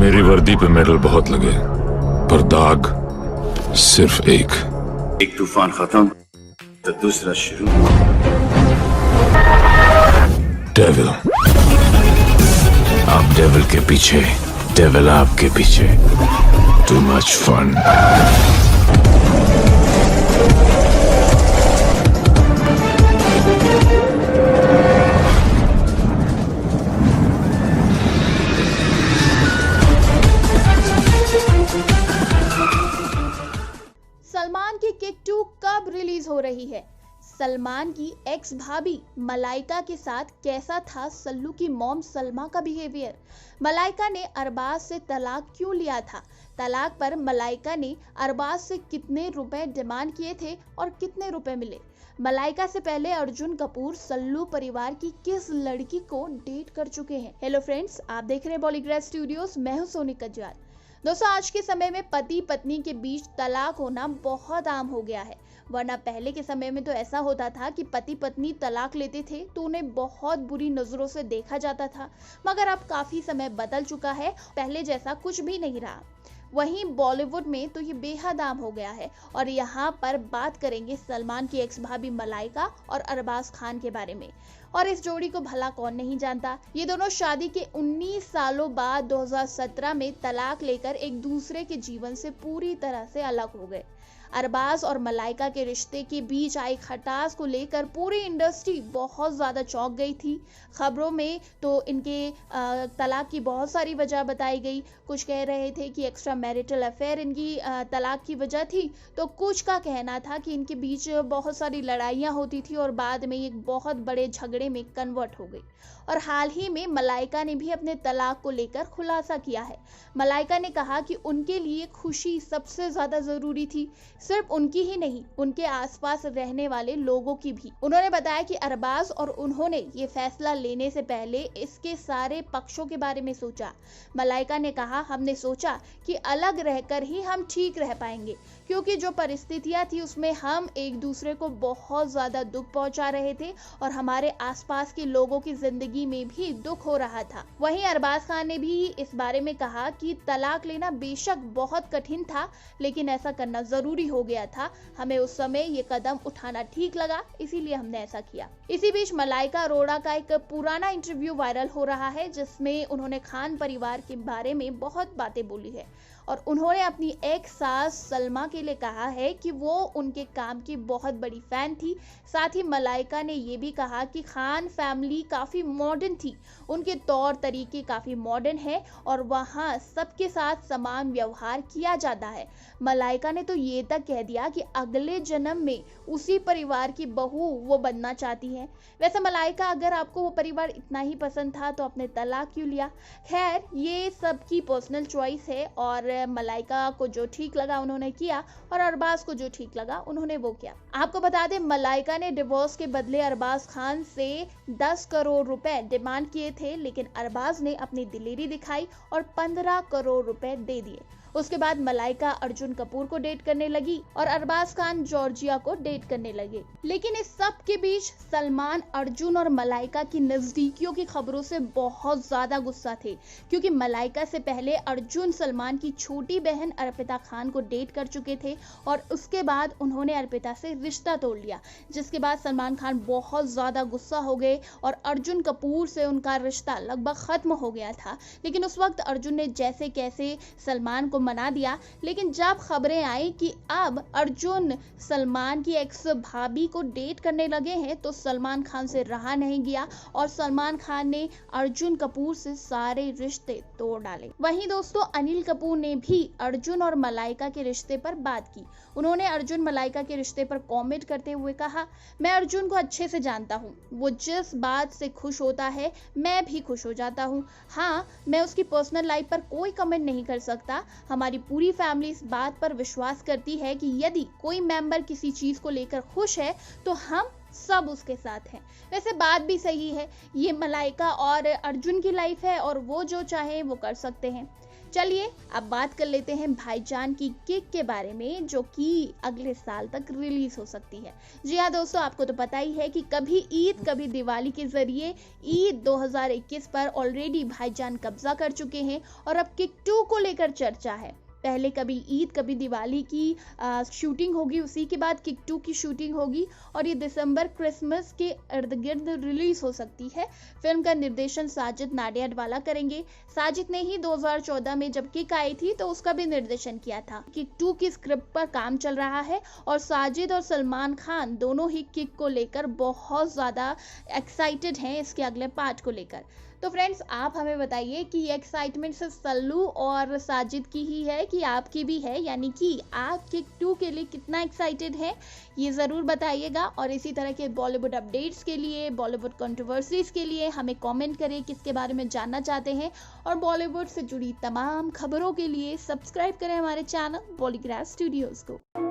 मेरी वर्दी पे मेडल बहुत लगे, पर दाग सिर्फ एक तूफान खत्म तो दूसरा शुरू। डेविल। आप डेविल के पीछे, डेविल आपके पीछे। Too much fun. सलमान की किक 2 कब रिलीज हो रही है? सलमान की एक्स भाभी मलाइका के साथ कैसा था सल्लू की मॉम सलमा का बिहेवियर? मलाइका ने अरबाज से तलाक क्यों लिया था? तलाक पर मलाइका ने अरबाज से कितने रुपए डिमांड किए थे और कितने रुपए मिले? मलाइका से पहले अर्जुन कपूर सल्लू परिवार की किस लड़की को डेट कर चुके हैं? हेलो फ्रेंड्स, आप देख रहे हैं बॉलीग्राफ स्टूडियोज। मैं हूं सोनी कज्जाल। दोस्तों, आज के समय में पति पत्नी के बीच तलाक होना बहुत आम हो गया है, वरना पहले के समय में तो ऐसा होता था कि पति पत्नी तलाक लेते थे तो उन्हें बहुत बुरी नजरों से देखा जाता था। मगर अब काफी समय बदल चुका है, पहले जैसा कुछ भी नहीं रहा। वहीं बॉलीवुड में तो ये बेहद आम हो गया है और यहाँ पर बात करेंगे सलमान की एक्स भाभी मलाइका और अरबाज खान के बारे में। और इस जोड़ी को भला कौन नहीं जानता। ये दोनों शादी के 19 सालों बाद 2017 में तलाक लेकर एक दूसरे के जीवन से पूरी तरह से अलग हो गए। अरबाज और मलाइका के रिश्ते के बीच आई खटास को लेकर पूरी इंडस्ट्री बहुत ज़्यादा चौंक गई थी। खबरों में तो इनके तलाक की बहुत सारी वजह बताई गई। कुछ कह रहे थे कि एक्स्ट्रा मैरिटल अफेयर इनकी तलाक की वजह थी, तो कुछ का कहना था कि इनके बीच बहुत सारी लड़ाइयाँ होती थी और बाद में एक बहुत बड़े झगड़े में कन्वर्ट हो गई। और हाल ही में मलाइका ने भी अपने तलाक को लेकर खुलासा किया है। मलाइका ने कहा कि उनके लिए खुशी सबसे ज़्यादा ज़रूरी थी, सिर्फ उनकी ही नहीं, उनके आसपास रहने वाले लोगों की भी। उन्होंने बताया कि अरबाज और उन्होंने ये फैसला लेने से पहले इसके सारे पक्षों के बारे में सोचा। मलाइका ने कहा, हमने सोचा कि अलग रहकर ही हम ठीक रह पाएंगे, क्योंकि जो परिस्थितियां थी उसमें हम एक दूसरे को बहुत ज़्यादा दुख पहुंचा रहे थे और हमारे आसपास के लोगों की जिंदगी में भी दुख हो रहा था। वहीं अरबाज खान ने भी इस बारे में कहा कि तलाक लेना बेशक बहुत कठिन था, लेकिन ऐसा करना जरूरी हो गया था। हमें उस समय ये कदम उठाना ठीक लगा, इसीलिए हमने ऐसा किया। इसी बीच मलाइका अरोड़ा का एक पुराना इंटरव्यू वायरल हो रहा है, जिसमें उन्होंने खान परिवार के बारे में बहुत बातें बोली है और उन्होंने अपनी एक्स सास सलमा के लिए कहा है कि वो उनके काम की बहुत बड़ी फैन थी। साथ ही मलाइका ने ये भी कहा कि खान फैमिली काफ़ी मॉडर्न थी, उनके तौर तरीके काफ़ी मॉडर्न है और वहाँ सबके साथ समान व्यवहार किया जाता है। मलाइका ने तो ये तक कह दिया कि अगले जन्म में उसी परिवार की बहू वो बनना चाहती है। वैसे मलाइका, अगर आपको वो परिवार इतना ही पसंद था तो आपने तलाक क्यों लिया? खैर, ये सबकी पर्सनल चॉइस है और मलाइका को जो ठीक लगा उन्होंने किया और अरबाज को जो ठीक लगा उन्होंने वो किया। आपको बता दें, मलाइका ने डिवोर्स के बदले अरबाज खान से 10 करोड़ रुपए डिमांड किए थे, लेकिन अरबाज ने अपनी दिलेरी दिखाई और 15 करोड़ रुपए दे दिए। उसके बाद मलाइका अर्जुन कपूर को डेट करने लगी और अरबाज खान जॉर्जिया को डेट करने लगे। लेकिन इस सब के बीच सलमान अर्जुन और मलाइका की नजदीकियों की खबरों से बहुत ज्यादा गुस्सा थे, क्योंकि मलाइका से पहले अर्जुन सलमान की छोटी बहन अर्पिता खान को डेट कर चुके थे और उसके बाद उन्होंने अर्पिता से रिश्ता तोड़ लिया, जिसके बाद सलमान खान बहुत ज्यादा गुस्सा हो गए और अर्जुन कपूर से उनका रिश्ता लगभग खत्म हो गया था। लेकिन उस वक्त अर्जुन ने जैसे कैसे सलमान को मना दिया। लेकिन जब खबरें आई कि अब अर्जुन सलमान की एक्स भाभी को डेट करने लगे हैं, तो सलमान खान से रहा नहीं गया और सलमान खान ने अर्जुन कपूर से सारे रिश्ते तोड़ डाले। वहीं दोस्तों, अनिल कपूर ने भी अर्जुन और मलाइका के रिश्ते पर बात की। उन्होंने अर्जुन मलाइका के रिश्ते पर कमेंट करते हुए कहा, मैं अर्जुन को अच्छे से जानता हूँ, वो जिस बात से खुश होता है मैं भी खुश हो जाता हूँ। हाँ, मैं उसकी पर्सनल लाइफ पर कोई कमेंट नहीं कर सकता। हमारी पूरी फैमिली इस बात पर विश्वास करती है कि यदि कोई मेंबर किसी चीज को लेकर खुश है तो हम सब उसके साथ हैं। वैसे बात भी सही है, ये मलाइका और अर्जुन की लाइफ है और वो जो चाहे वो कर सकते हैं। चलिए अब बात कर लेते हैं भाईजान की किक के बारे में, जो कि अगले साल तक रिलीज हो सकती है। जी हाँ दोस्तों, आपको तो पता ही है कि कभी ईद कभी दिवाली के जरिए ईद 2021 पर ऑलरेडी भाईजान कब्जा कर चुके हैं और अब किक 2 को लेकर चर्चा है। पहले कभी ईद कभी दिवाली की शूटिंग होगी, उसी के बाद किक 2 की शूटिंग होगी और ये दिसंबर क्रिसमस के इर्द गिर्द रिलीज हो सकती है। फिल्म का निर्देशन साजिद नाडियाडवाला करेंगे। साजिद ने ही 2014 में जब किक आई थी तो उसका भी निर्देशन किया था। किक 2 की स्क्रिप्ट पर काम चल रहा है और साजिद और सलमान खान दोनों ही किक को लेकर बहुत ज़्यादा एक्साइटेड हैं इसके अगले पार्ट को लेकर। तो फ्रेंड्स, आप हमें बताइए कि ये एक्साइटमेंट सिर्फ सल्लू और साजिद की ही है कि आपकी भी है, यानी कि आप किक 2 के लिए कितना एक्साइटेड हैं, ये ज़रूर बताइएगा। और इसी तरह के बॉलीवुड अपडेट्स के लिए, बॉलीवुड कंट्रोवर्सीज के लिए हमें कमेंट करें किसके बारे में जानना चाहते हैं। और बॉलीवुड से जुड़ी तमाम खबरों के लिए सब्सक्राइब करें हमारे चैनल बॉलीग्राफ स्टूडियोज़ को।